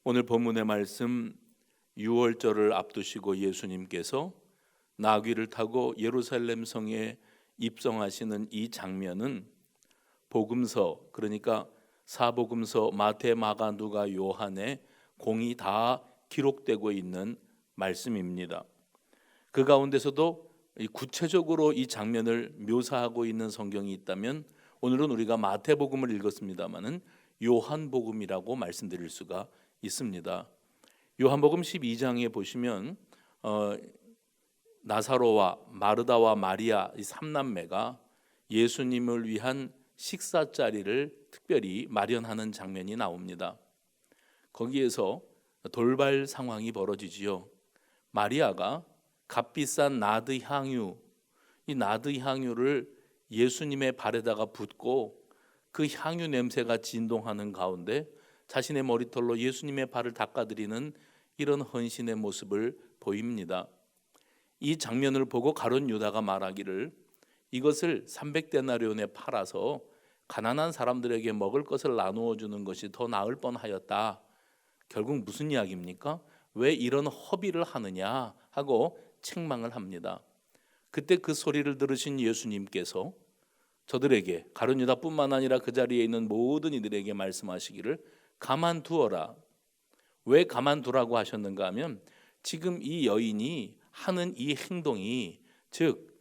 오늘 본문의 말씀, 유월절을 앞두시고 예수님께서 나귀를 타고 예루살렘 성에 입성하시는 이 장면은 복음서, 그러니까 사복음서 마태, 마가, 누가, 요한의 공이 다 기록되고 있는 말씀입니다. 그 가운데서도 구체적으로 이 장면을 묘사하고 있는 성경이 있다면 오늘은 우리가 마태복음을 읽었습니다마는 요한복음이라고 말씀드릴 수가 있습니다. 요한복음 12장에 보시면 나사로와 마르다와 마리아 이 삼남매가 예수님을 위한 식사 자리를 특별히 마련하는 장면이 나옵니다. 거기에서 돌발 상황이 벌어지지요. 마리아가 값비싼 나드 향유, 이 나드 향유를 예수님의 발에다가 붓고 그 향유 냄새가 진동하는 가운데 자신의 머리털로 예수님의 발을 닦아드리는 이런 헌신의 모습을 보입니다. 이 장면을 보고 가룟 유다가 말하기를 이것을 300데나리온에 팔아서 가난한 사람들에게 먹을 것을 나누어 주는 것이 더 나을 뻔하였다. 결국 무슨 이야기입니까? 왜 이런 허비를 하느냐 하고 책망을 합니다. 그때 그 소리를 들으신 예수님께서 저들에게, 가룟 유다뿐만 아니라 그 자리에 있는 모든 이들에게 말씀하시기를 가만두어라. 왜 가만두라고 하셨는가 하면 지금 이 여인이 하는 이 행동이, 즉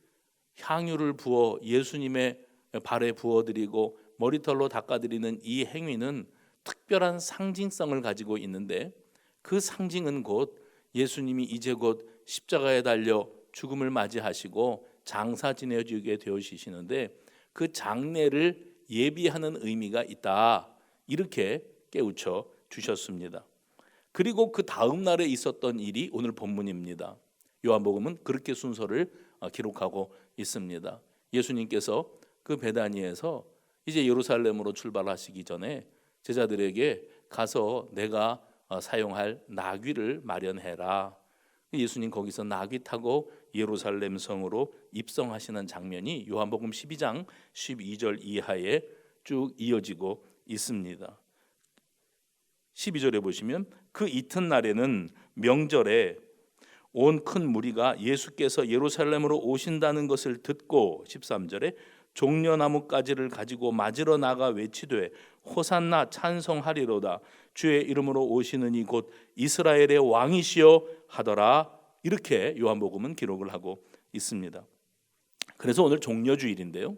향유를 부어 예수님의 발에 부어드리고 머리털로 닦아드리는 이 행위는 특별한 상징성을 가지고 있는데, 그 상징은 곧 예수님이 이제 곧 십자가에 달려 죽음을 맞이하시고 장사 지내주게 되어지시는데 그 장례를 예비하는 의미가 있다, 이렇게 깨우쳐 주셨습니다. 그리고 그 다음 날에 있었던 일이 오늘 본문입니다. 요한복음은 그렇게 순서를 기록하고 있습니다. 예수님께서 그 베다니에서 이제 예루살렘으로 출발하시기 전에 제자들에게 가서 내가 사용할 나귀를 마련해라. 예수님 거기서 나귀 타고 예루살렘 성으로 입성하시는 장면이 요한복음 12장 12절 이하에 쭉 이어지고 있습니다. 12절에 보시면 그 이튿날에는 명절에 온 큰 무리가 예수께서 예루살렘으로 오신다는 것을 듣고 13절에 종려나무 가지를 가지고 맞으러 나가 외치되 호산나 찬송하리로다 주의 이름으로 오시는 이 곧 이스라엘의 왕이시여 하더라. 이렇게 요한복음은 기록을 하고 있습니다. 그래서 오늘 종려주일인데요,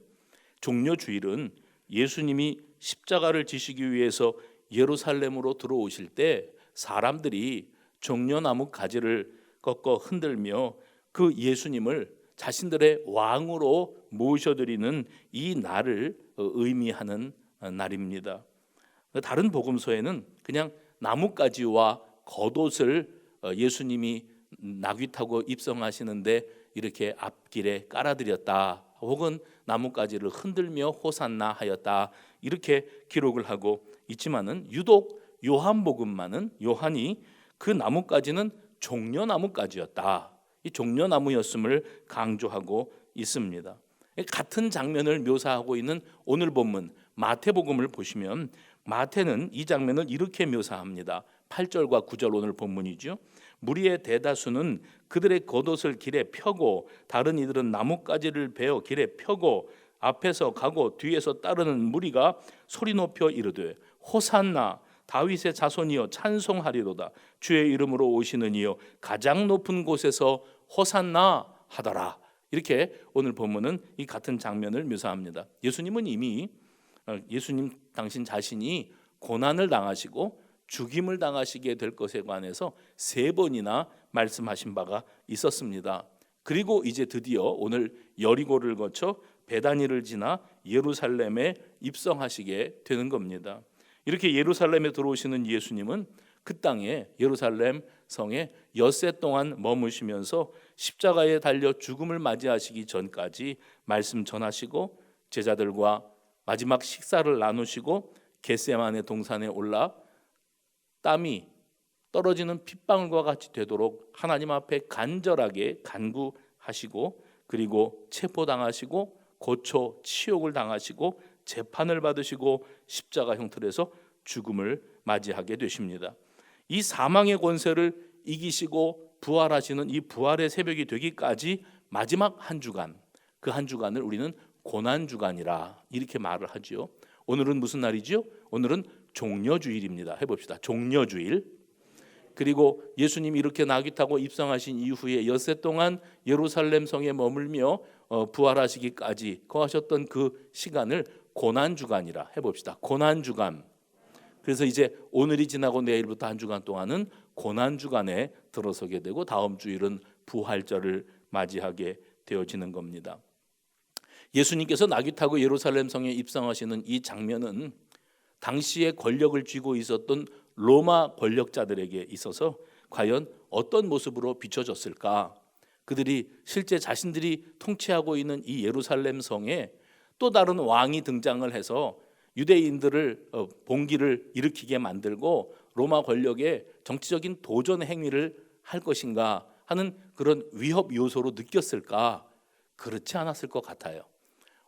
종려주일은 예수님이 십자가를 지시기 위해서 예루살렘으로 들어오실 때 사람들이 종려나무 가지를 꺾어 흔들며 그 예수님을 자신들의 왕으로 모셔드리는 이 날을 의미하는 날입니다. 다른 복음서에는 그냥 나뭇가지와 겉옷을 예수님이 나귀 타고 입성하시는데 이렇게 앞길에 깔아드렸다, 혹은 나뭇가지를 흔들며 호산나 하였다, 이렇게 기록을 하고 있지만은 유독 요한복음만은 요한이 그 나뭇가지는 종려나무가지였다, 이 종려나무였음을 강조하고 있습니다. 같은 장면을 묘사하고 있는 오늘 본문 마태복음을 보시면 마태는 이 장면을 이렇게 묘사합니다. 8절과 9절 오늘 본문이죠. 무리의 대다수는 그들의 겉옷을 길에 펴고 다른 이들은 나뭇가지를 베어 길에 펴고 앞에서 가고 뒤에서 따르는 무리가 소리 높여 이르되 호산나 다윗의 자손이여 찬송하리로다 주의 이름으로 오시는 이여 가장 높은 곳에서 호산나 하더라. 이렇게 오늘 본문은 이 같은 장면을 묘사합니다. 예수님은 이미 예수님 당신 자신이 고난을 당하시고 죽임을 당하시게 될 것에 관해서 3번이나 말씀하신 바가 있었습니다. 그리고 이제 드디어 오늘 여리고를 거쳐 베다니를 지나 예루살렘에 입성하시게 되는 겁니다. 이렇게 예루살렘에 들어오시는 예수님은 그 땅에 예루살렘 성에 엿새 동안 머무시면서 십자가에 달려 죽음을 맞이하시기 전까지 말씀 전하시고 제자들과 마지막 식사를 나누시고 겟세마네 동산에 올라 땀이 떨어지는 핏방울과 같이 되도록 하나님 앞에 간절하게 간구하시고, 그리고 체포당하시고 고초 치욕을 당하시고 재판을 받으시고 십자가 형틀에서 죽음을 맞이하게 되십니다. 이 사망의 권세를 이기시고 부활하시는 이 부활의 새벽이 되기까지 마지막 한 주간, 그 한 주간을 우리는 고난주간이라 이렇게 말을 하죠. 오늘은 무슨 날이죠? 오늘은 종려주일입니다. 해봅시다. 종려주일. 그리고 예수님이 이렇게 나귀 타고 입성하신 이후에 엿새 동안 예루살렘 성에 머물며 부활하시기까지 거하셨던 그 시간을 고난주간이라 해봅시다. 고난주간. 그래서 이제 오늘이 지나고 내일부터 한 주간 동안은 고난주간에 들어서게 되고 다음 주일은 부활절을 맞이하게 되어지는 겁니다. 예수님께서 나귀 타고 예루살렘 성에 입성하시는 이 장면은 당시에 권력을 쥐고 있었던 로마 권력자들에게 있어서 과연 어떤 모습으로 비춰졌을까? 그들이 실제 자신들이 통치하고 있는 이 예루살렘 성에 또 다른 왕이 등장을 해서 유대인들을 봉기를 일으키게 만들고 로마 권력에 정치적인 도전 행위를 할 것인가 하는 그런 위협 요소로 느꼈을까? 그렇지 않았을 것 같아요.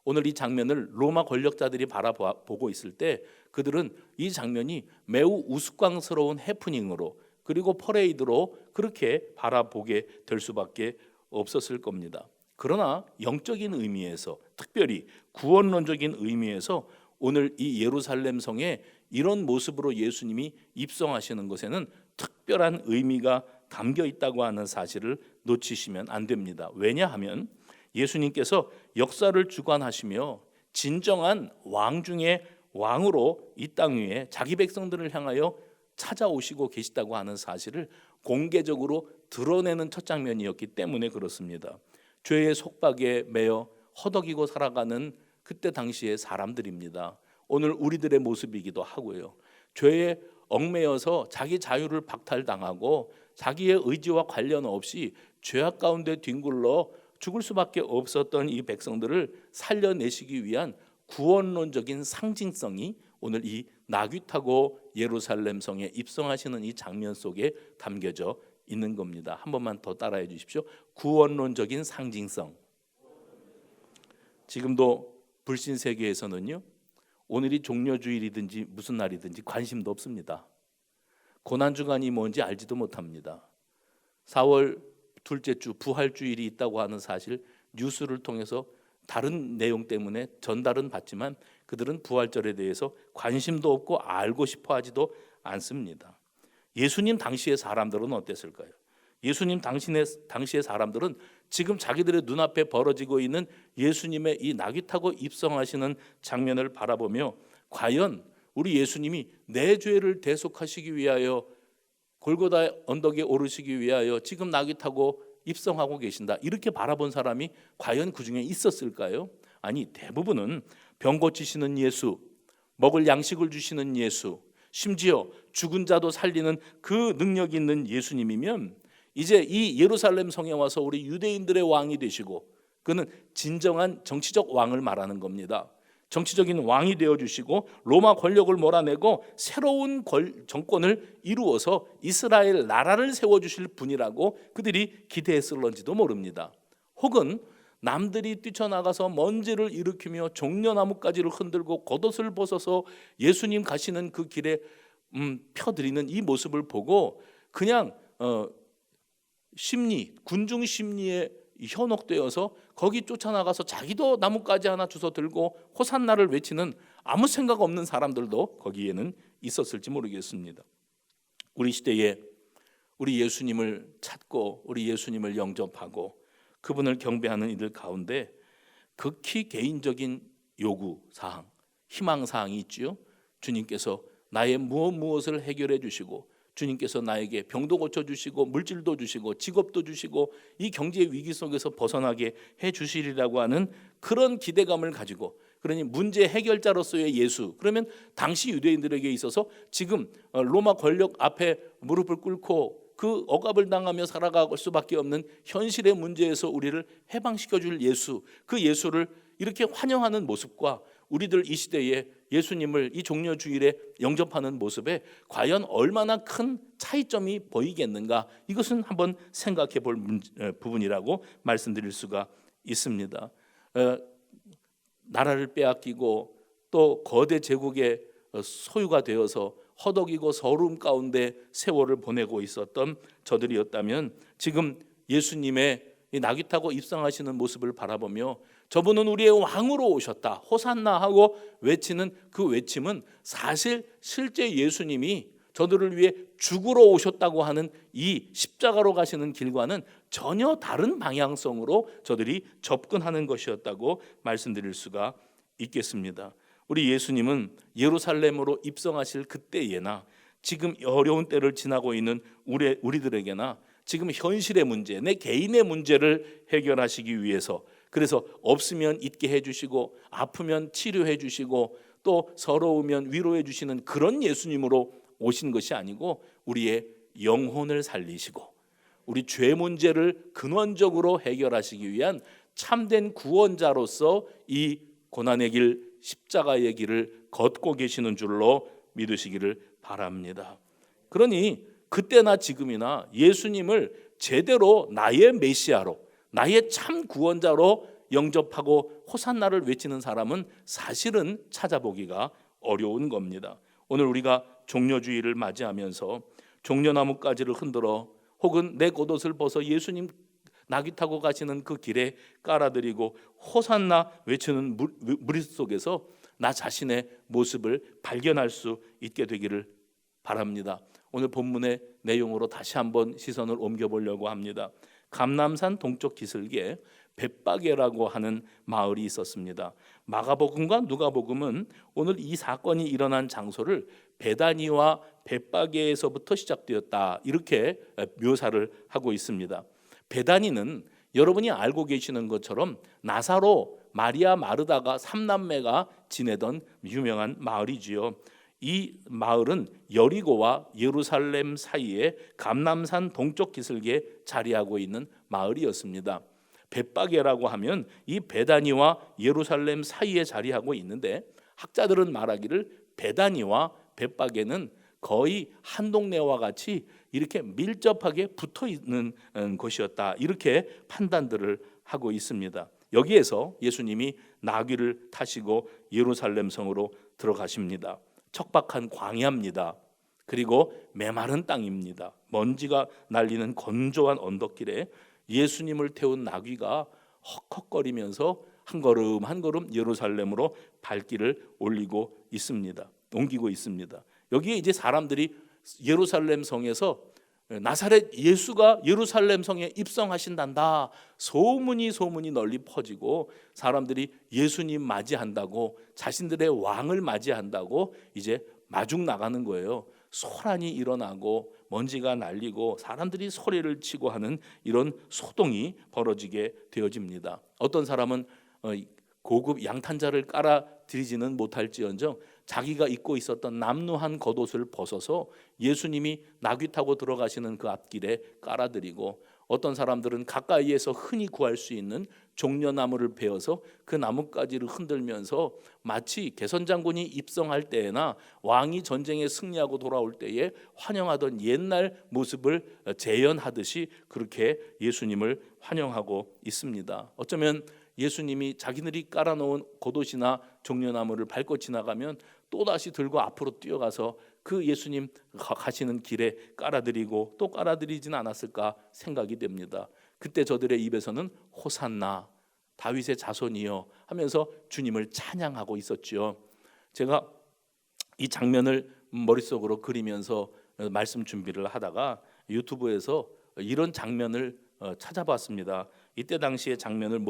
오늘 이 장면을 로마 권력자들이 바라보고 있을 때 그들은 이 장면이 매우 우스꽝스러운 해프닝으로 그리고 퍼레이드로 그렇게 바라보게 될 수밖에 없었을 겁니다. 그러나 영적인 의미에서, 특별히 구원론적인 의미에서 오늘 이 예루살렘 성에 이런 모습으로 예수님이 입성하시는 것에는 특별한 의미가 담겨 있다고 하는 사실을 놓치시면 안 됩니다. 왜냐하면 예수님께서 역사를 주관하시며 진정한 왕 중에 왕으로 이 땅 위에 자기 백성들을 향하여 찾아오시고 계시다고 하는 사실을 공개적으로 드러내는 첫 장면이었기 때문에 그렇습니다. 죄의 속박에 매여 허덕이고 살아가는 그때 당시의 사람들입니다. 오늘 우리들의 모습이기도 하고요. 죄에 얽매여서 자기 자유를 박탈당하고 자기의 의지와 관련 없이 죄악 가운데 뒹굴러 죽을 수밖에 없었던 이 백성들을 살려내시기 위한 구원론적인 상징성이 오늘 이 나귀 타고 예루살렘 성에 입성하시는 이 장면 속에 담겨져 있는 겁니다. 한 번만 더 따라해 주십시오. 구원론적인 상징성. 지금도 불신 세계에서는요, 오늘이 종려주일이든지 무슨 날이든지 관심도 없습니다. 고난주간이 뭔지 알지도 못합니다. 4월 둘째 주 부활주일이 있다고 하는 사실 뉴스를 통해서 다른 내용 때문에 전달은 받지만 그들은 부활절에 대해서 관심도 없고 알고 싶어 하지도 않습니다. 예수님 당시의 사람들은 어땠을까요? 예수님 당시의 사람들은 지금 자기들의 눈앞에 벌어지고 있는 예수님의 이 나귀 타고 입성하시는 장면을 바라보며 과연 우리 예수님이 내 죄를 대속하시기 위하여 골고다 언덕에 오르시기 위하여 지금 나귀 타고 입성하고 계신다, 이렇게 바라본 사람이 과연 그 중에 있었을까요? 아니, 대부분은 병 고치시는 예수, 먹을 양식을 주시는 예수, 심지어 죽은 자도 살리는 그 능력 있는 예수님이면 이제 이 예루살렘 성에 와서 우리 유대인들의 왕이 되시고, 그는 진정한 정치적 왕을 말하는 겁니다. 정치적인 왕이 되어주시고 로마 권력을 몰아내고 새로운 정권을 이루어서 이스라엘 나라를 세워주실 분이라고 그들이 기대했을런지도 모릅니다. 혹은 남들이 뛰쳐나가서 먼지를 일으키며 종려나무가지를 흔들고 겉옷을 벗어서 예수님 가시는 그 길에 펴드리는 이 모습을 보고 그냥 군중 심리에 현혹되어서 거기 쫓아나가서 자기도 나뭇가지 하나 주워 들고 호산나를 외치는 아무 생각 없는 사람들도 거기에는 있었을지 모르겠습니다. 우리 시대에 우리 예수님을 찾고 우리 예수님을 영접하고 그분을 경배하는 이들 가운데 극히 개인적인 요구사항, 희망사항이 있지요. 주님께서 나의 무엇을 해결해 주시고, 주님께서 나에게 병도 고쳐주시고 물질도 주시고 직업도 주시고 이 경제 위기 속에서 벗어나게 해주시리라고 하는 그런 기대감을 가지고, 그러니 문제 해결자로서의 예수, 그러면 당시 유대인들에게 있어서 지금 로마 권력 앞에 무릎을 꿇고 그 억압을 당하며 살아갈 수밖에 없는 현실의 문제에서 우리를 해방시켜줄 예수, 그 예수를 이렇게 환영하는 모습과 우리들 이 시대에 예수님을 이 종려주일에 영접하는 모습에 과연 얼마나 큰 차이점이 보이겠는가, 이것은 한번 생각해 볼 부분이라고 말씀드릴 수가 있습니다. 나라를 빼앗기고 또 거대 제국의 소유가 되어서 허덕이고 서러움 가운데 세월을 보내고 있었던 저들이었다면 지금 예수님의 이 나귀 타고 입성하시는 모습을 바라보며 저분은 우리의 왕으로 오셨다, 호산나 하고 외치는 그 외침은 사실 실제 예수님이 저들을 위해 죽으러 오셨다고 하는 이 십자가로 가시는 길과는 전혀 다른 방향성으로 저들이 접근하는 것이었다고 말씀드릴 수가 있겠습니다. 우리 예수님은 예루살렘으로 입성하실 그때에나 지금 어려운 때를 지나고 있는 우리들에게나 지금 현실의 문제, 내 개인의 문제를 해결하시기 위해서, 그래서 없으면 있게 해주시고 아프면 치료해 주시고 또 서러우면 위로해 주시는 그런 예수님으로 오신 것이 아니고 우리의 영혼을 살리시고 우리 죄 문제를 근원적으로 해결하시기 위한 참된 구원자로서 이 고난의 길, 십자가의 길을 걷고 계시는 줄로 믿으시기를 바랍니다. 그러니 그때나 지금이나 예수님을 제대로 나의 메시아로, 나의 참 구원자로 영접하고 호산나를 외치는 사람은 사실은 찾아보기가 어려운 겁니다. 오늘 우리가 종려주의를 맞이하면서 종려나무 가지를 흔들어 혹은 내 겉옷을 벗어 예수님 나귀 타고 가시는 그 길에 깔아드리고 호산나 외치는 무리 속에서 나 자신의 모습을 발견할 수 있게 되기를 바랍니다. 오늘 본문의 내용으로 다시 한번 시선을 옮겨보려고 합니다. 감람산 동쪽 기슭에 벳바게라고 하는 마을이 있었습니다. 마가복음과 누가복음은 오늘 이 사건이 일어난 장소를 베다니와 벳바게에서부터 시작되었다 이렇게 묘사를 하고 있습니다. 베다니는 여러분이 알고 계시는 것처럼 나사로, 마리아, 마르다가 삼남매가 지내던 유명한 마을이지요. 이 마을은 여리고와 예루살렘 사이에 감람산 동쪽 기슭에 자리하고 있는 마을이었습니다. 벳바게라고 하면 이 베다니와 예루살렘 사이에 자리하고 있는데 학자들은 말하기를 베다니와 벳바게는 거의 한 동네와 같이 이렇게 밀접하게 붙어 있는 곳이었다 이렇게 판단들을 하고 있습니다. 여기에서 예수님이 나귀를 타시고 예루살렘 성으로 들어가십니다. 척박한 광야입니다. 그리고 메마른 땅입니다. 먼지가 날리는 건조한 언덕길에 예수님을 태운 나귀가 헉헉거리면서 한 걸음 한 걸음 예루살렘으로 발길을 옮기고 있습니다. 여기에 이제 사람들이 예루살렘 성에서 나사렛 예수가 예루살렘 성에 입성하신단다 소문이 널리 퍼지고 사람들이 예수님 맞이한다고, 자신들의 왕을 맞이한다고 이제 마중 나가는 거예요. 소란이 일어나고 먼지가 날리고 사람들이 소리를 치고 하는 이런 소동이 벌어지게 되어집니다. 어떤 사람은 고급 양탄자를 깔아드리지는 못할지언정 자기가 입고 있었던 남루한 겉옷을 벗어서 예수님이 나귀 타고 들어가시는 그 앞길에 깔아드리고, 어떤 사람들은 가까이에서 흔히 구할 수 있는 종려나무를 베어서 그 나뭇가지를 흔들면서 마치 개선장군이 입성할 때나 왕이 전쟁에 승리하고 돌아올 때에 환영하던 옛날 모습을 재현하듯이 그렇게 예수님을 환영하고 있습니다. 어쩌면 예수님이 자기들이 깔아놓은 겉옷이나 종려나무를 밟고 지나가면 또다시 들고 앞으로 뛰어가서 그 예수님 가시는 길에 깔아드리고 또 깔아드리지는 않았을까 생각이 됩니다. 그때 저들의 입에서는 호산나 다윗의 자손이여 하면서 주님을 찬양하고 있었지요. 제가 이 장면을 머릿속으로 그리면서 말씀 준비를 하다가 유튜브에서 이런 장면을 찾아봤습니다. 이때 당시의 장면을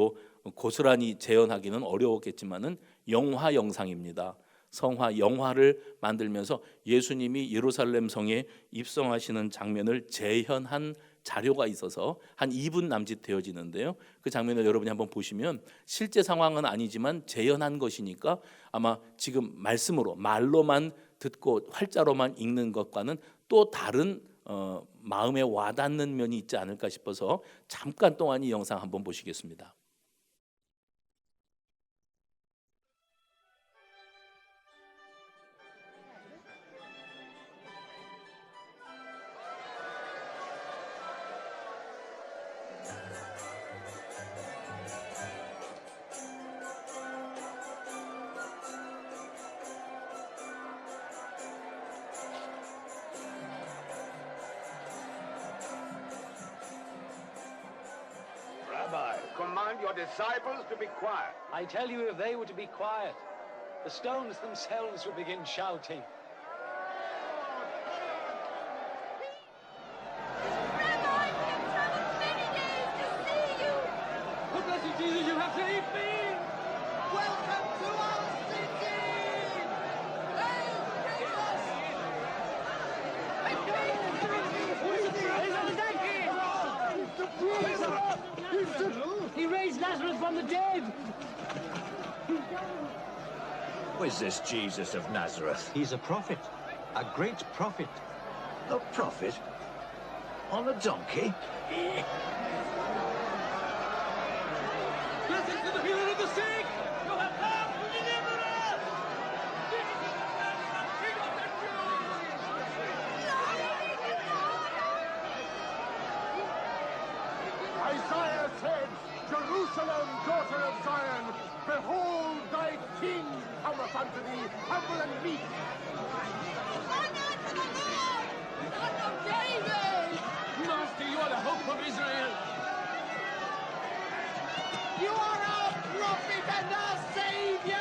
고스란히 재현하기는 어려웠겠지만은 영화 영상입니다. 성화 영화를 만들면서 예수님이 예루살렘 성에 입성하시는 장면을 재현한 자료가 있어서 한 2분 남짓 되어지는데요. 그 장면을 여러분이 한번 보시면 실제 상황은 아니지만 재현한 것이니까 아마 지금 말로만 듣고 활자로만 읽는 것과는 또 다른 마음에 와닿는 면이 있지 않을까 싶어서 잠깐 동안 이 영상 한번 보시겠습니다. command your disciples to be quiet. I tell you, if they were to be quiet, the stones themselves would begin shouting. Rabbi, we have traveled many days to see you. Oh, blessed Jesus, you have saved me! Welcome to our city. Hey, Jesus! He raised Lazarus from the dead. Who is this Jesus of Nazareth? He's a prophet, a great prophet. A prophet? On a donkey? Blessings to the healer of the sick! You have come to deliver us! Jesus is the Nazareth, King of the Jews! Isaiah said, Jerusalem, daughter of Zion, behold thy king cometh unto thee, humble and meek. Honor to the Lord, Son of David. Master, you are the hope of Israel! You are our prophet and our savior.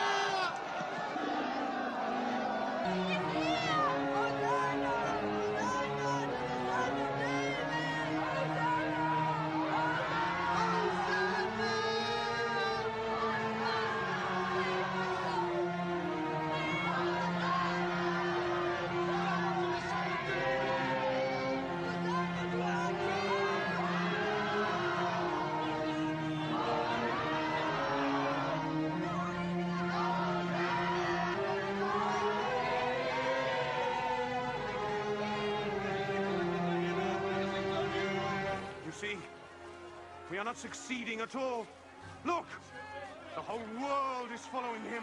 You see, we are not succeeding at all. Look, the whole world is following him.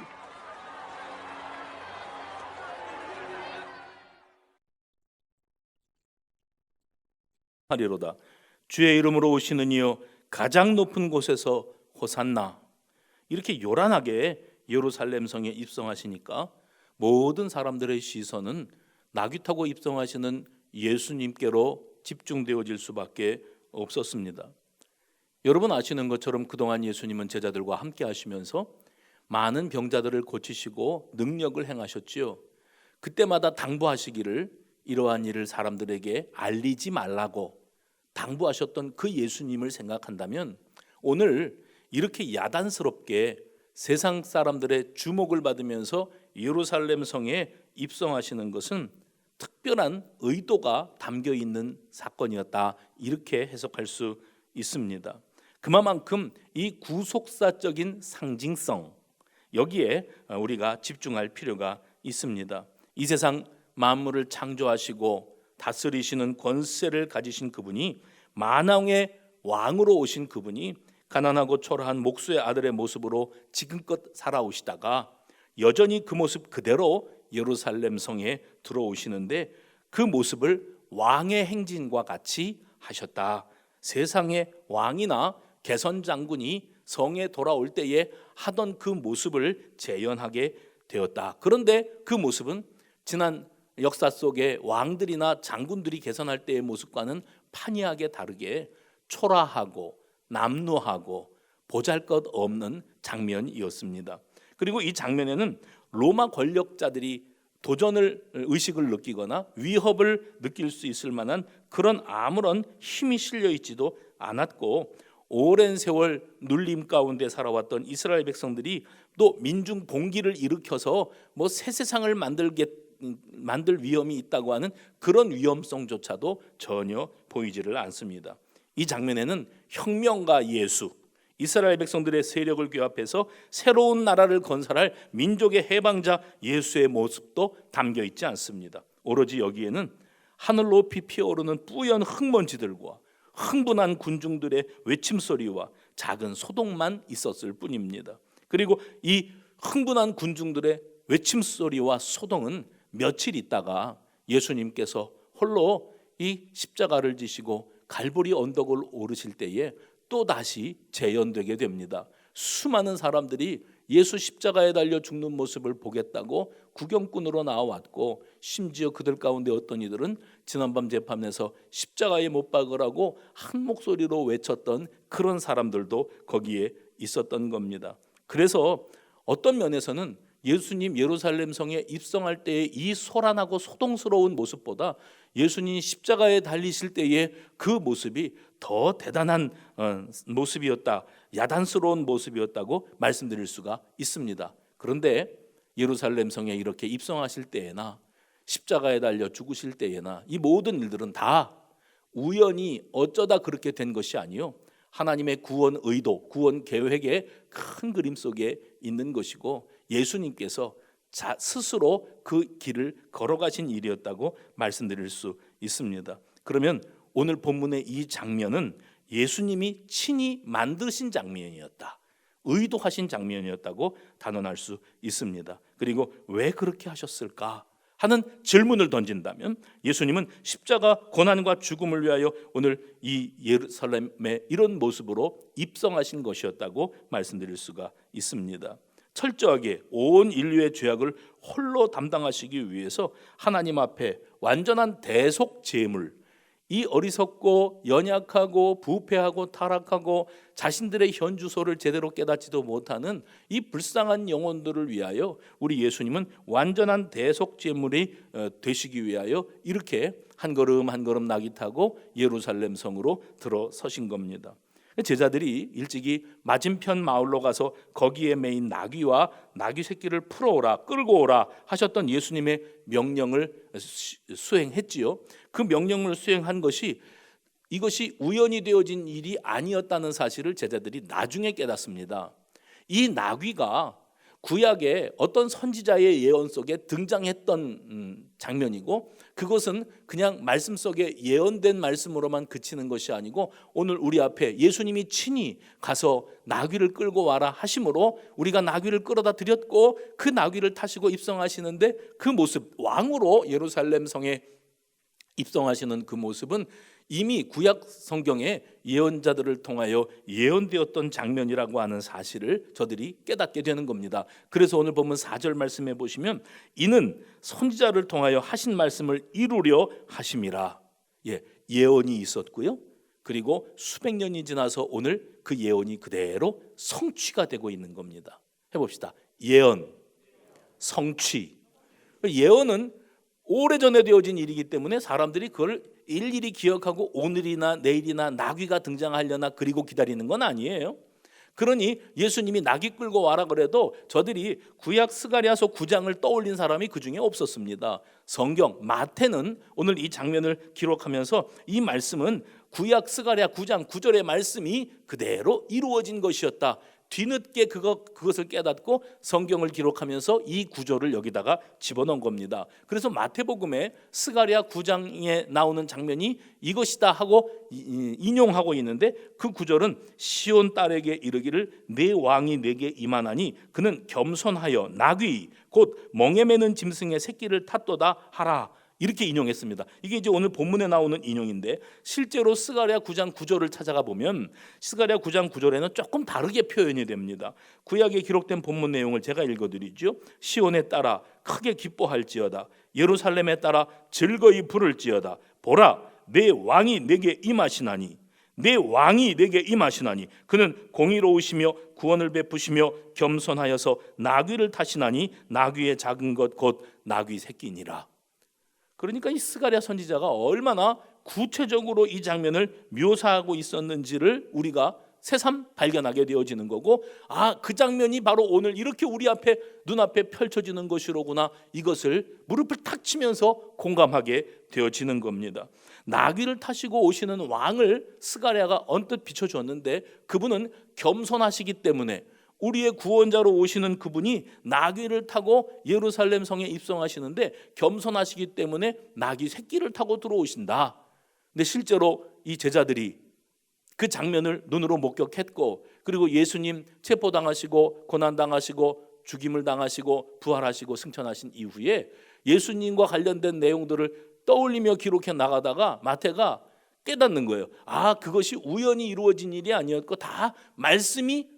하리로다. 주의 이름으로 오시는 이여 가장 높은 곳에서 호산나. 이렇게 요란하게 예루살렘 성에 입성하시니까 모든 사람들의 시선은 나귀 타고 입성하시는 예수님께로 집중되어질 수밖에 없었습니다. 여러분 아시는 것처럼 그동안 예수님은 제자들과 함께 하시면서 많은 병자들을 고치시고 능력을 행하셨지요. 그때마다 당부하시기를 이러한 일을 사람들에게 알리지 말라고 당부하셨던 그 예수님을 생각한다면 오늘 이렇게 야단스럽게 세상 사람들의 주목을 받으면서 예루살렘 성에 입성하시는 것은 특별한 의도가 담겨 있는 사건이었다, 이렇게 해석할 수 있습니다. 그만큼 이 구속사적인 상징성, 여기에 우리가 집중할 필요가 있습니다. 이 세상 만물을 창조하시고 다스리시는 권세를 가지신 그분이, 만왕의 왕으로 오신 그분이 가난하고 초라한 목수의 아들의 모습으로 지금껏 살아오시다가 여전히 그 모습 그대로 예루살렘 성에 들어오시는데 그 모습을 왕의 행진과 같이 하셨다. 세상의 왕이나 개선 장군이 성에 돌아올 때에 하던 그 모습을 재현하게 되었다. 그런데 그 모습은 지난 역사 속의 왕들이나 장군들이 개선할 때의 모습과는 판이하게 다르게 초라하고 남루하고 보잘것없는 장면이었습니다. 그리고 이 장면에는 로마 권력자들이 도전을 의식을 느끼거나 위협을 느낄 수 있을 만한 그런 아무런 힘이 실려 있지도 않았고, 오랜 세월 눌림 가운데 살아왔던 이스라엘 백성들이 또 민중 봉기를 일으켜서 새 세상을 만들 위험이 있다고 하는 그런 위험성조차도 전혀 보이지를 않습니다. 이 장면에는 혁명가 예수, 이스라엘 백성들의 세력을 규합해서 새로운 나라를 건설할 민족의 해방자 예수의 모습도 담겨 있지 않습니다. 오로지 여기에는 하늘 높이 피어오르는 뿌연 흙먼지들과 흥분한 군중들의 외침소리와 작은 소동만 있었을 뿐입니다. 그리고 이 흥분한 군중들의 외침소리와 소동은 며칠 있다가 예수님께서 홀로 이 십자가를 지시고 갈보리 언덕을 오르실 때에 또 다시 재현되게 됩니다. 수많은 사람들이 예수 십자가에 달려 죽는 모습을 보겠다고 구경꾼으로 나와왔고, 심지어 그들 가운데 어떤 이들은 지난밤 재판에서 십자가에 못 박으라고 한 목소리로 외쳤던 그런 사람들도 거기에 있었던 겁니다. 그래서 어떤 면에서는 예수님 예루살렘 성에 입성할 때의 이 소란하고 소동스러운 모습보다 예수님 십자가에 달리실 때의 그 모습이 더 대단한 모습이었다, 야단스러운 모습이었다고 말씀드릴 수가 있습니다. 그런데 예루살렘 성에 이렇게 입성하실 때에나 십자가에 달려 죽으실 때에나 이 모든 일들은 다 우연히 어쩌다 그렇게 된 것이 아니요, 하나님의 구원 의도, 구원 계획의 큰 그림 속에 있는 것이고, 예수님께서 스스로 그 길을 걸어가신 일이었다고 말씀드릴 수 있습니다. 그러면 오늘 본문의 이 장면은 예수님이 친히 만드신 장면이었다, 의도하신 장면이었다고 단언할 수 있습니다. 그리고 왜 그렇게 하셨을까 하는 질문을 던진다면, 예수님은 십자가 고난과 죽음을 위하여 오늘 이 예루살렘에 이런 모습으로 입성하신 것이었다고 말씀드릴 수가 있습니다. 철저하게 온 인류의 죄악을 홀로 담당하시기 위해서 하나님 앞에 완전한 대속 제물, 이 어리석고 연약하고 부패하고 타락하고 자신들의 현주소를 제대로 깨닫지도 못하는 이 불쌍한 영혼들을 위하여 우리 예수님은 완전한 대속 제물이 되시기 위하여 이렇게 한 걸음 한 걸음 나귀 타고 예루살렘 성으로 들어서신 겁니다. 제자들이 일찍이 맞은편 마을로 가서 거기에 매인 나귀와 나귀 새끼를 풀어오라, 끌고 오라 하셨던 예수님의 명령을 수행했지요. 그 명령을 수행한 것이 이것이 우연히 되어진 일이 아니었다는 사실을 제자들이 나중에 깨닫습니다. 이 나귀가 구약의 어떤 선지자의 예언 속에 등장했던 장면이고, 그것은 그냥 말씀 속에 예언된 말씀으로만 그치는 것이 아니고, 오늘 우리 앞에 예수님이 친히 가서 나귀를 끌고 와라 하심으로 우리가 나귀를 끌어다 드렸고, 그 나귀를 타시고 입성하시는데 그 모습, 왕으로 예루살렘 성에 입성하시는 그 모습은 이미 구약 성경의 예언자들을 통하여 예언되었던 장면이라고 하는 사실을 저들이 깨닫게 되는 겁니다. 그래서 오늘 보면 4절 말씀해 보시면, 이는 선지자를 통하여 하신 말씀을 이루려 하심이라. 예언이 있었고요, 그리고 수백 년이 지나서 오늘 그 예언이 그대로 성취가 되고 있는 겁니다. 해봅시다. 예언, 성취. 예언은 오래전에 되어진 일이기 때문에 사람들이 그걸 일일이 기억하고 오늘이나 내일이나 나귀가 등장하려나 그리고 기다리는 건 아니에요. 그러니 예수님이 나귀 끌고 와라 그래도 저들이 구약 스가랴서 9장을 떠올린 사람이 그 중에 없었습니다. 성경 마태는 오늘 이 장면을 기록하면서 이 말씀은 구약 스가랴 9장 9절의 말씀이 그대로 이루어진 것이었다, 뒤늦게 그것을 깨닫고 성경을 기록하면서 이 구절을 여기다가 집어넣은 겁니다. 그래서 마태복음에 스가랴 9장에 나오는 장면이 이것이다 하고 인용하고 있는데, 그 구절은 시온 딸에게 이르기를 내 왕이 내게 임하나니 그는 겸손하여 나귀 곧 멍에 매는 짐승의 새끼를 탔도다 하라, 이렇게 인용했습니다. 이게 이제 오늘 본문에 나오는 인용인데, 실제로 스가랴 9장 9절을 찾아가 보면 스가랴 9장 9절에는 조금 다르게 표현이 됩니다. 구약에 기록된 본문 내용을 제가 읽어드리죠. 시온에 따라 크게 기뻐할지어다, 예루살렘에 따라 즐거이 부를지어다. 보라, 내 왕이 내게 임하시나니, 내 왕이 내게 임하시나니 그는 공의로우시며 구원을 베푸시며 겸손하여서 나귀를 타시나니 나귀의 작은 것 곧 나귀 새끼니라. 그러니까 이 스가랴 선지자가 얼마나 구체적으로 이 장면을 묘사하고 있었는지를 우리가 새삼 발견하게 되어지는 거고, 그 장면이 바로 오늘 이렇게 우리 앞에 눈앞에 펼쳐지는 것이로구나, 이것을 무릎을 탁 치면서 공감하게 되어지는 겁니다. 나귀를 타시고 오시는 왕을 스가랴가 언뜻 비춰줬는데, 그분은 겸손하시기 때문에 우리의 구원자로 오시는 그분이 나귀를 타고 예루살렘 성에 입성하시는데 겸손하시기 때문에 나귀 새끼를 타고 들어오신다. 근데 실제로 이 제자들이 그 장면을 눈으로 목격했고, 그리고 예수님 체포당하시고 고난당하시고 죽임을 당하시고 부활하시고 승천하신 이후에 예수님과 관련된 내용들을 떠올리며 기록해 나가다가 마태가 깨닫는 거예요. 그것이 우연히 이루어진 일이 아니었고 다 말씀이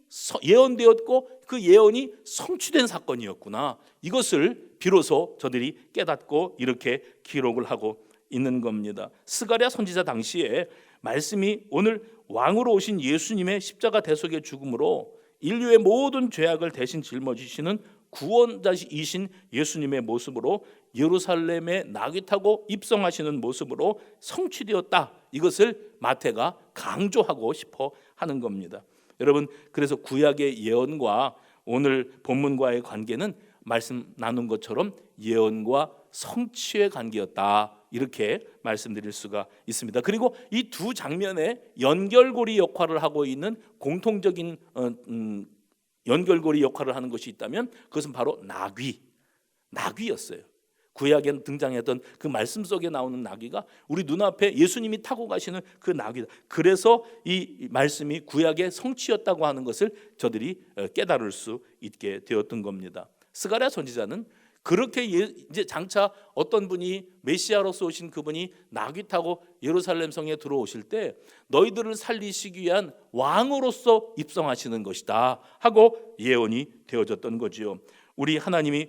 예언되었고 그 예언이 성취된 사건이었구나. 이것을 비로소 저들이 깨닫고 이렇게 기록을 하고 있는 겁니다. 스가랴 선지자 당시에 말씀이 오늘 왕으로 오신 예수님의 십자가 대속의 죽음으로 인류의 모든 죄악을 대신 짊어지시는 구원자이신 예수님의 모습으로 예루살렘에 나귀 타고 입성하시는 모습으로 성취되었다. 이것을 마태가 강조하고 싶어 하는 겁니다. 여러분, 그래서 구약의 예언과 오늘 본문과의 관계는 말씀 나눈 것처럼 예언과 성취의 관계였다. 이렇게 말씀드릴 수가 있습니다. 그리고 이 두 장면의 연결고리 역할을 하고 있는 공통적인 연결고리 역할을 하는 것이 있다면 그것은 바로 나귀였어요. 구약에 등장했던 그 말씀 속에 나오는 나귀가 우리 눈앞에 예수님이 타고 가시는 그 나귀다. 그래서 이 말씀이 구약의 성취였다고 하는 것을 저들이 깨달을 수 있게 되었던 겁니다. 스가랴 선지자는 그렇게 이제 장차 어떤 분이 메시아로서 오신 그분이 나귀 타고 예루살렘 성에 들어오실 때 너희들을 살리시기 위한 왕으로서 입성하시는 것이다 하고 예언이 되어졌던 거지요. 우리 하나님이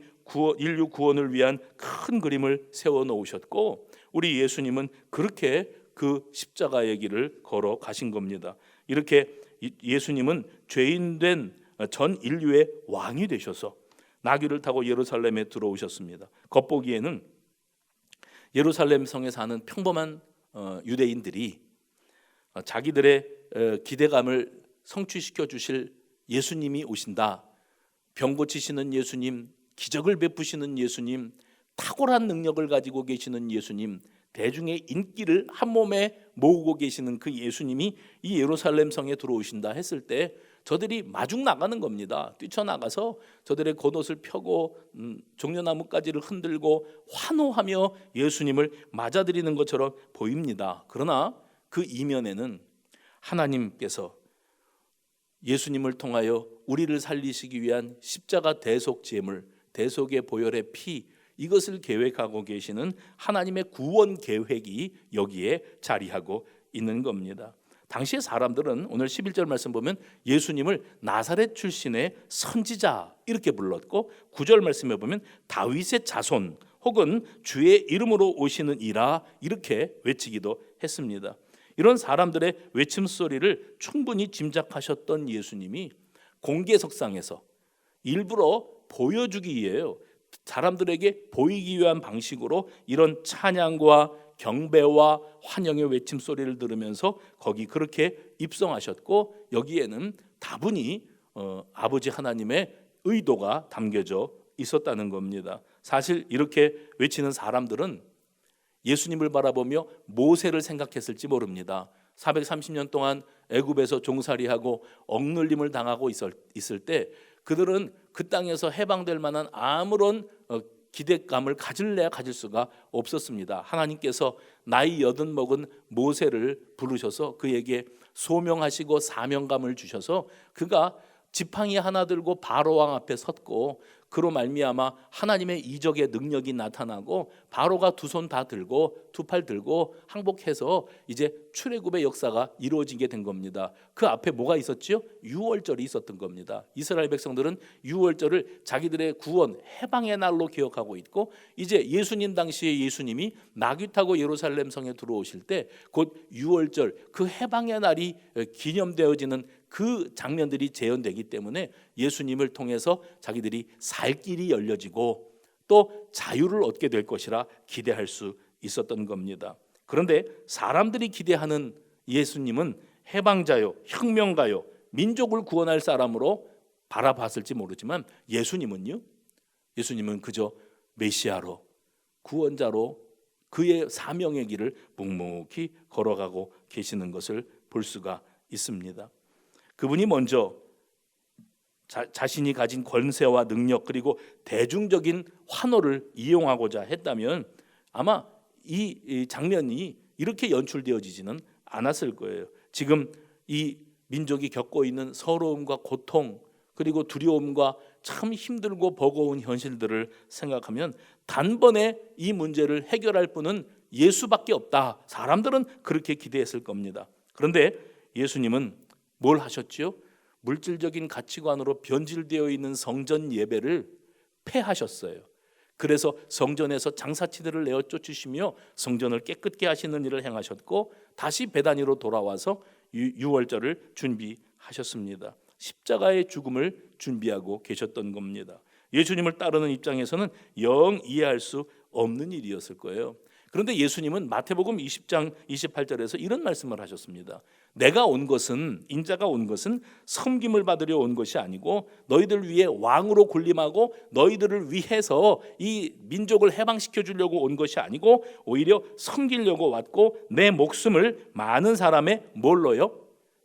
인류 구원을 위한 큰 그림을 세워 놓으셨고 우리 예수님은 그렇게 그 십자가의 길을 걸어 가신 겁니다. 이렇게 예수님은 죄인된 전 인류의 왕이 되셔서 나귀를 타고 예루살렘에 들어오셨습니다. 겉보기에는 예루살렘 성에 사는 평범한 유대인들이 자기들의 기대감을 성취시켜 주실 예수님이 오신다. 병 고치시는 예수님, 기적을 베푸시는 예수님, 탁월한 능력을 가지고 계시는 예수님, 대중의 인기를 한 몸에 모으고 계시는 그 예수님이 이 예루살렘 성에 들어오신다 했을 때 저들이 마중 나가는 겁니다. 뛰쳐나가서 저들의 겉옷을 펴고 종려나무가지를 흔들고 환호하며 예수님을 맞아들이는 것처럼 보입니다. 그러나 그 이면에는 하나님께서 예수님을 통하여 우리를 살리시기 위한 십자가 대속 제물, 대속의 보혈의 피, 이것을 계획하고 계시는 하나님의 구원 계획이 여기에 자리하고 있는 겁니다. 당시의 사람들은 오늘 11절 말씀 보면 예수님을 나사렛 출신의 선지자 이렇게 불렀고 9절 말씀에 보면 다윗의 자손 혹은 주의 이름으로 오시는 이라 이렇게 외치기도 했습니다. 이런 사람들의 외침소리를 충분히 짐작하셨던 예수님이 공개석상에서 일부러 보여주기 위해요. 사람들에게 보이기 위한 방식으로 이런 찬양과 경배와 환영의 외침소리를 들으면서 거기 그렇게 입성하셨고 여기에는 다분히 아버지 하나님의 의도가 담겨져 있었다는 겁니다. 사실 이렇게 외치는 사람들은 예수님을 바라보며 모세를 생각했을지 모릅니다. 430년 동안 애굽에서 종살이하고 억눌림을 당하고 있을 때 그들은 그 땅에서 해방될 만한 아무런 기대감을 가질래야 가질 수가 없었습니다. 하나님께서 나이 80 먹은 모세를 부르셔서 그에게 소명하시고 사명감을 주셔서 그가 지팡이 하나 들고 바로 왕 앞에 섰고 그로 말미암아 하나님의 이적의 능력이 나타나고 바로가 두 손 다 들고 두 팔 들고 항복해서 이제 출애굽의 역사가 이루어지게 된 겁니다. 그 앞에 뭐가 있었지요? 유월절이 있었던 겁니다. 이스라엘 백성들은 유월절을 자기들의 구원 해방의 날로 기억하고 있고 이제 예수님 당시에 예수님이 나귀 타고 예루살렘 성에 들어오실 때 곧 유월절 그 해방의 날이 기념되어지는 그 장면들이 재현되기 때문에 예수님을 통해서 자기들이 살 길이 열려지고 또 자유를 얻게 될 것이라 기대할 수 있었던 겁니다. 그런데 사람들이 기대하는 예수님은 해방자요, 혁명가요, 민족을 구원할 사람으로 바라봤을지 모르지만 예수님은요? 예수님은 그저 메시아로, 구원자로 그의 사명의 길을 묵묵히 걸어가고 계시는 것을 볼 수가 있습니다. 그분이 먼저 자신이 가진 권세와 능력 그리고 대중적인 환호를 이용하고자 했다면 아마 이 장면이 이렇게 연출되어지지는 않았을 거예요. 지금 이 민족이 겪고 있는 서러움과 고통 그리고 두려움과 참 힘들고 버거운 현실들을 생각하면 단번에 이 문제를 해결할 분은 예수밖에 없다. 사람들은 그렇게 기대했을 겁니다. 그런데 예수님은 뭘 하셨지요? 물질적인 가치관으로 변질되어 있는 성전 예배를 폐하셨어요. 그래서 성전에서 장사치들을 내어 쫓으시며 성전을 깨끗게 하시는 일을 행하셨고 다시 베다니로 돌아와서 유월절을 준비하셨습니다. 십자가의 죽음을 준비하고 계셨던 겁니다. 예수님을 따르는 입장에서는 영 이해할 수 없는 일이었을 거예요. 그런데 예수님은 마태복음 20장 28절에서 이런 말씀을 하셨습니다. 내가 온 것은, 인자가 온 것은 섬김을 받으려 온 것이 아니고 너희들 위해 왕으로 군림하고 너희들을 위해서 이 민족을 해방시켜 주려고 온 것이 아니고 오히려 섬기려고 왔고 내 목숨을 많은 사람의 뭘로요?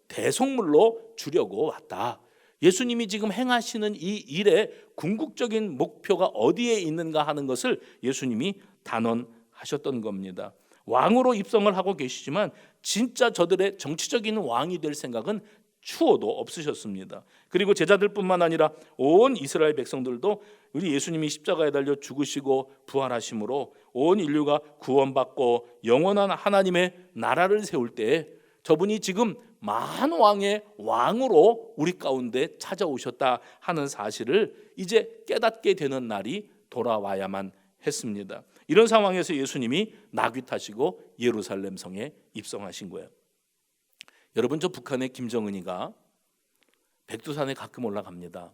대속물로 주려고 왔다. 예수님이 지금 행하시는 이 일의 궁극적인 목표가 어디에 있는가 하는 것을 예수님이 단언하셨던 겁니다. 왕으로 입성을 하고 계시지만 진짜 저들의 정치적인 왕이 될 생각은 추호도 없으셨습니다. 그리고 제자들뿐만 아니라 온 이스라엘 백성들도 우리 예수님이 십자가에 달려 죽으시고 부활하심으로 온 인류가 구원받고 영원한 하나님의 나라를 세울 때 저분이 지금 만왕의 왕으로 우리 가운데 찾아오셨다 하는 사실을 이제 깨닫게 되는 날이 돌아와야만 했습니다. 이런 상황에서 예수님이 나귀 타시고 예루살렘 성에 입성하신 거예요. 여러분, 저 북한의 김정은이가 백두산에 가끔 올라갑니다.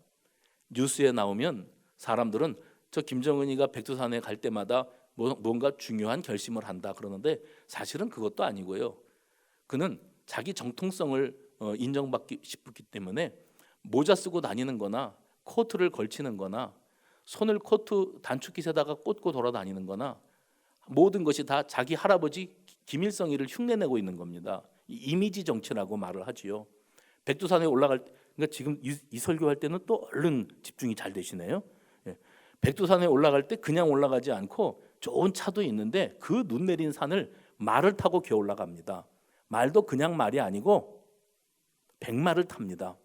뉴스에 나오면 사람들은 저 김정은이가 백두산에 갈 때마다 뭔가 중요한 결심을 한다 그러는데 사실은 그것도 아니고요. 그는 자기 정통성을 인정받기 싶기 때문에 모자 쓰고 다니는 거나 코트를 걸치는 거나 손을 코트 단축깃에다가 꽂고 돌아다니는 거나 모든 것이 다 자기 할아버지 김일성이를 흉내내고 있는 겁니다. 이미지 정치라고 말을 하지요. 백두산에 올라갈 때, 그러니까 지금 이 설교할 때는 또 얼른 집중이 잘 되시네요. 백두산에 올라갈 때 그냥 올라가지 않고 좋은 차도 있는데 그 눈 내린 산을 말을 타고 기어 올라갑니다. 말도 그냥 말이 아니고 백마를 탑니다.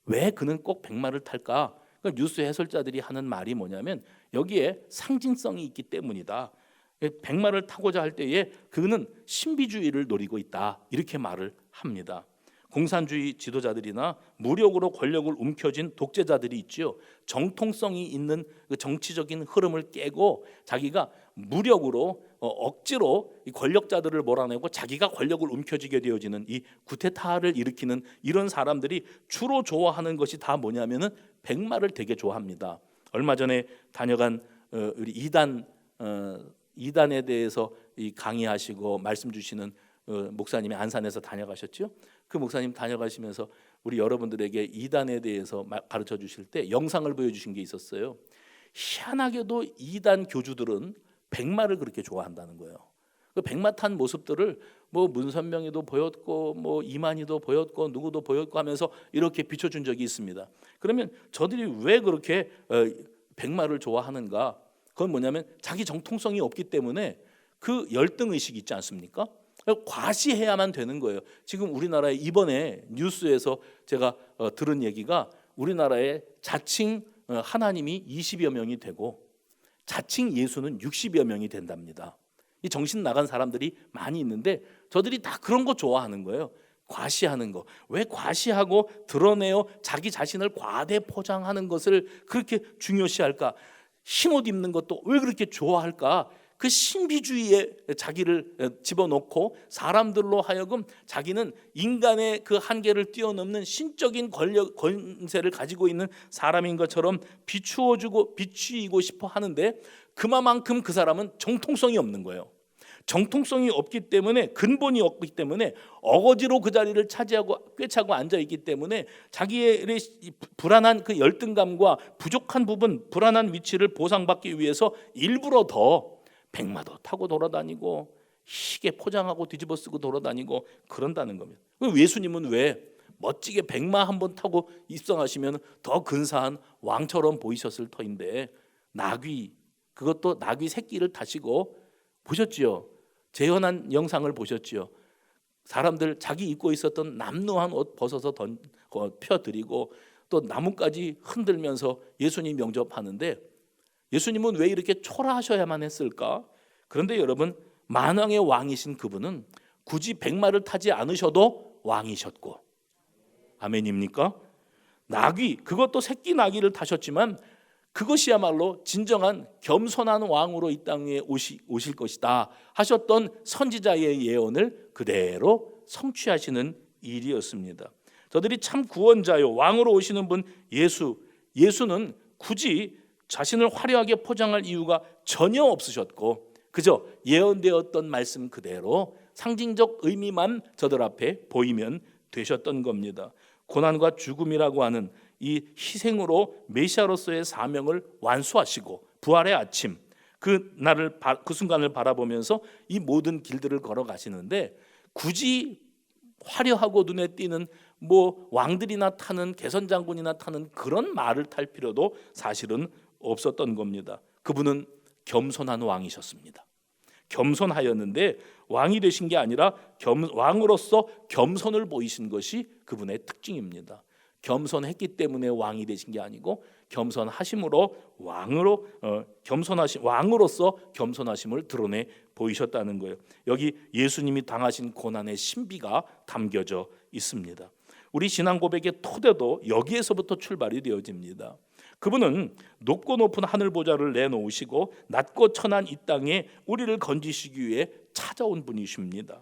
왜 그는 꼭 백마를 탈까? 그러니까 뉴스 해설자들이 하는 말이 뭐냐면 여기에 상징성이 있기 때문이다. 백마를 타고자 할 때에 그는 신비주의를 노리고 있다. 이렇게 말을 합니다. 공산주의 지도자들이나 무력으로 권력을 움켜쥔 독재자들이 있죠. 정통성이 있는 그 정치적인 흐름을 깨고 자기가 무력으로 억지로 이 권력자들을 몰아내고 자기가 권력을 움켜쥐게 되어지는 이 구테타를 일으키는 이런 사람들이 주로 좋아하는 것이 다 뭐냐면은 백마를 되게 좋아합니다. 얼마 전에 다녀간 우리 이단에 대해서 이 강의하시고 말씀 주시는 목사님이 안산에서 다녀가셨죠. 그 목사님 다녀가시면서 우리 여러분들에게 이단에 대해서 가르쳐 주실 때 영상을 보여주신 게 있었어요. 희한하게도 이단 교주들은 백마를 그렇게 좋아한다는 거예요. 그 백마 탄 모습들을 뭐 문선명이도 보였고 뭐 이만희도 보였고 누구도 보였고 하면서 이렇게 비춰준 적이 있습니다. 그러면 저들이 왜 그렇게 백마를 좋아하는가? 그건 뭐냐면 자기 정통성이 없기 때문에 그 열등의식이 있지 않습니까? 과시해야만 되는 거예요. 지금 우리나라에 이번에 뉴스에서 제가 들은 얘기가 우리나라에 자칭 하나님이 20여 명이 되고 자칭 예수는 60여 명이 된답니다. 이 정신 나간 사람들이 많이 있는데 저들이 다 그런 거 좋아하는 거예요. 과시하는 거. 왜 과시하고 드러내어 자기 자신을 과대 포장하는 것을 그렇게 중요시할까? 흰옷 입는 것도 왜 그렇게 좋아할까? 그 신비주의에 자기를 집어넣고 사람들로 하여금 자기는 인간의 그 한계를 뛰어넘는 신적인 권세를 가지고 있는 사람인 것처럼 비추이고 싶어 하는데 그만큼 그 사람은 정통성이 없는 거예요. 정통성이 없기 때문에 근본이 없기 때문에 어거지로 그 자리를 차지하고 꿰차고 앉아 있기 때문에 자기의 불안한 그 열등감과 부족한 부분, 불안한 위치를 보상받기 위해서 일부러 더 백마도 타고 돌아다니고 희게 포장하고 뒤집어 쓰고 돌아다니고 그런다는 겁니다. 예수님은 왜 멋지게 백마 한번 타고 입성하시면 더 근사한 왕처럼 보이셨을 터인데 나귀, 그것도 나귀 새끼를 타시고 보셨지요? 재현한 영상을 보셨지요? 사람들 자기 입고 있었던 남루한 옷 벗어서 펴드리고 또 나뭇가지 흔들면서 예수님 영접하는데 예수님은 왜 이렇게 초라하셔야만 했을까? 그런데 여러분, 만왕의 왕이신 그분은 굳이 백마를 타지 않으셔도 왕이셨고, 아멘입니까? 나귀, 그것도 새끼 나귀를 타셨지만 그것이야말로 진정한 겸손한 왕으로 이 땅에 오실 것이다 하셨던 선지자의 예언을 그대로 성취하시는 일이었습니다. 저들이 참 구원자요 왕으로 오시는 분 예수는 굳이 자신을 화려하게 포장할 이유가 전혀 없으셨고 그저 예언되었던 말씀 그대로 상징적 의미만 저들 앞에 보이면 되셨던 겁니다. 고난과 죽음이라고 하는 이 희생으로 메시아로서의 사명을 완수하시고 부활의 아침 그 순간을 바라보면서 이 모든 길들을 걸어가시는데 굳이 화려하고 눈에 띄는 왕들이나 타는 개선장군이나 타는 그런 말을 탈 필요도 사실은 없었던 겁니다. 그분은 겸손한 왕이셨습니다. 겸손하였는데 왕이 되신 게 아니라 왕으로서 겸손을 보이신 것이 그분의 특징입니다. 겸손했기 때문에 왕이 되신 게 아니고 겸손하심으로 왕으로서 겸손하심을 드러내 보이셨다는 거예요. 여기 예수님이 당하신 고난의 신비가 담겨져 있습니다. 우리 신앙 고백의 토대도 여기에서부터 출발이 되어집니다. 그분은 높고 높은 하늘 보좌를 내놓으시고 낮고 천한 이 땅에 우리를 건지시기 위해 찾아온 분이십니다.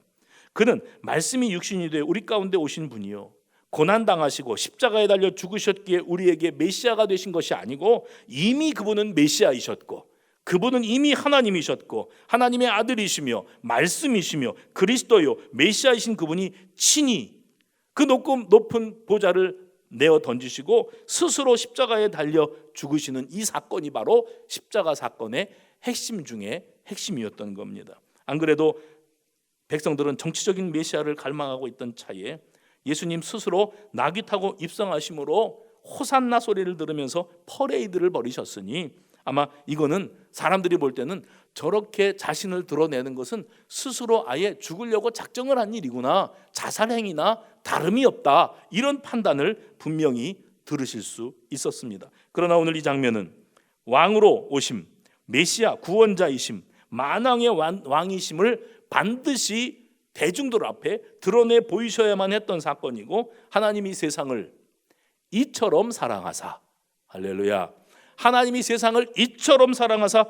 그는 말씀이 육신이 되어 우리 가운데 오신 분이요 고난당하시고 십자가에 달려 죽으셨기에 우리에게 메시아가 되신 것이 아니고 이미 그분은 메시아이셨고 그분은 이미 하나님이셨고 하나님의 아들이시며 말씀이시며 그리스도요 메시아이신 그분이 친히 그 높은 보좌를 내어 던지시고 스스로 십자가에 달려 죽으시는 이 사건이 바로 십자가 사건의 핵심 중에 핵심이었던 겁니다. 안 그래도 백성들은 정치적인 메시아를 갈망하고 있던 차에 예수님 스스로 나귀 타고 입성하심으로 호산나 소리를 들으면서 퍼레이드를 벌이셨으니 아마 이거는 사람들이 볼 때는 저렇게 자신을 드러내는 것은 스스로 아예 죽으려고 작정을 한 일이구나, 자살행위나 다름이 없다, 이런 판단을 분명히 들으실 수 있었습니다. 그러나 오늘 이 장면은 왕으로 오심, 메시아 구원자이심, 만왕의 왕이심을 반드시 대중들 앞에 드러내 보이셔야만 했던 사건이고 하나님이 세상을 이처럼 사랑하사, 할렐루야, 하나님이 세상을 이처럼 사랑하사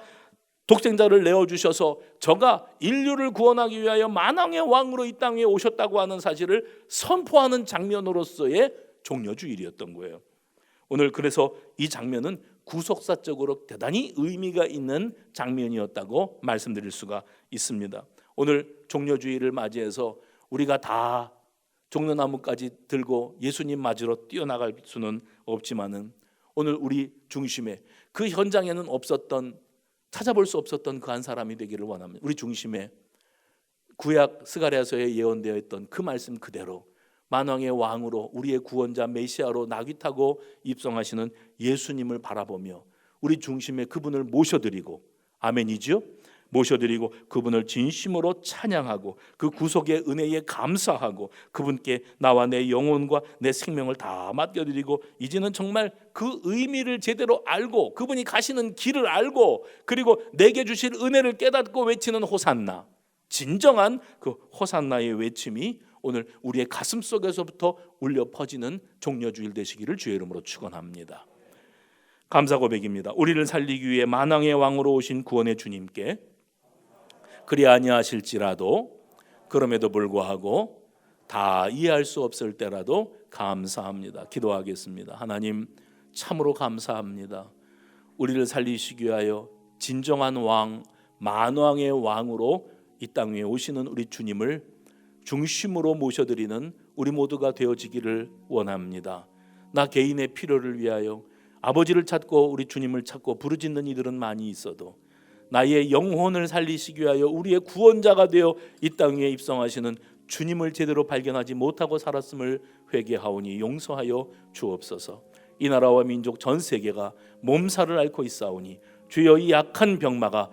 독생자를 내어주셔서 저가 인류를 구원하기 위하여 만왕의 왕으로 이 땅에 오셨다고 하는 사실을 선포하는 장면으로서의 종려주일이었던 거예요. 오늘 그래서 이 장면은 구속사적으로 대단히 의미가 있는 장면이었다고 말씀드릴 수가 있습니다. 오늘 종려주일을 맞이해서 우리가 다 종려나무까지 들고 예수님 맞으러 뛰어나갈 수는 없지만은 오늘 우리 중심에 그 현장에는 없었던, 찾아볼 수 없었던 그 한 사람이 되기를 원합니다. 우리 중심에 구약 스가랴서에 예언되어 있던 그 말씀 그대로 만왕의 왕으로 우리의 구원자 메시아로 나귀 타고 입성하시는 예수님을 바라보며 우리 중심에 그분을 모셔드리고, 아멘이죠? 모셔드리고 그분을 진심으로 찬양하고 그 구속의 은혜에 감사하고 그분께 나와 내 영혼과 내 생명을 다 맡겨드리고 이제는 정말 그 의미를 제대로 알고 그분이 가시는 길을 알고 그리고 내게 주실 은혜를 깨닫고 외치는 호산나, 진정한 그 호산나의 외침이 오늘 우리의 가슴 속에서부터 울려 퍼지는 종려주일 되시기를 주의 이름으로 축원합니다. 감사 고백입니다. 우리를 살리기 위해 만왕의 왕으로 오신 구원의 주님께 그리 아니하실지라도 그럼에도 불구하고 다 이해할 수 없을 때라도 감사합니다. 기도하겠습니다. 하나님 참으로 감사합니다. 우리를 살리시기 위하여 진정한 왕, 만왕의 왕으로 이 땅 위에 오시는 우리 주님을 중심으로 모셔드리는 우리 모두가 되어지기를 원합니다. 나 개인의 필요를 위하여 아버지를 찾고 우리 주님을 찾고 부르짖는 이들은 많이 있어도 나의 영혼을 살리시기 위하여 우리의 구원자가 되어 이 땅 위에 입성하시는 주님을 제대로 발견하지 못하고 살았음을 회개하오니 용서하여 주옵소서. 이 나라와 민족 전 세계가 몸살을 앓고 있사오니 주여 이 약한 병마가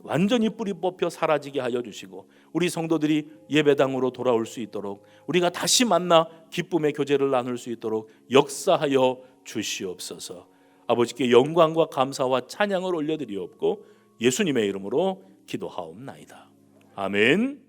완전히 뿌리 뽑혀 사라지게 하여 주시고 우리 성도들이 예배당으로 돌아올 수 있도록 우리가 다시 만나 기쁨의 교제를 나눌 수 있도록 역사하여 주시옵소서. 아버지께 영광과 감사와 찬양을 올려드리옵고 예수님의 이름으로 기도하옵나이다. 아멘.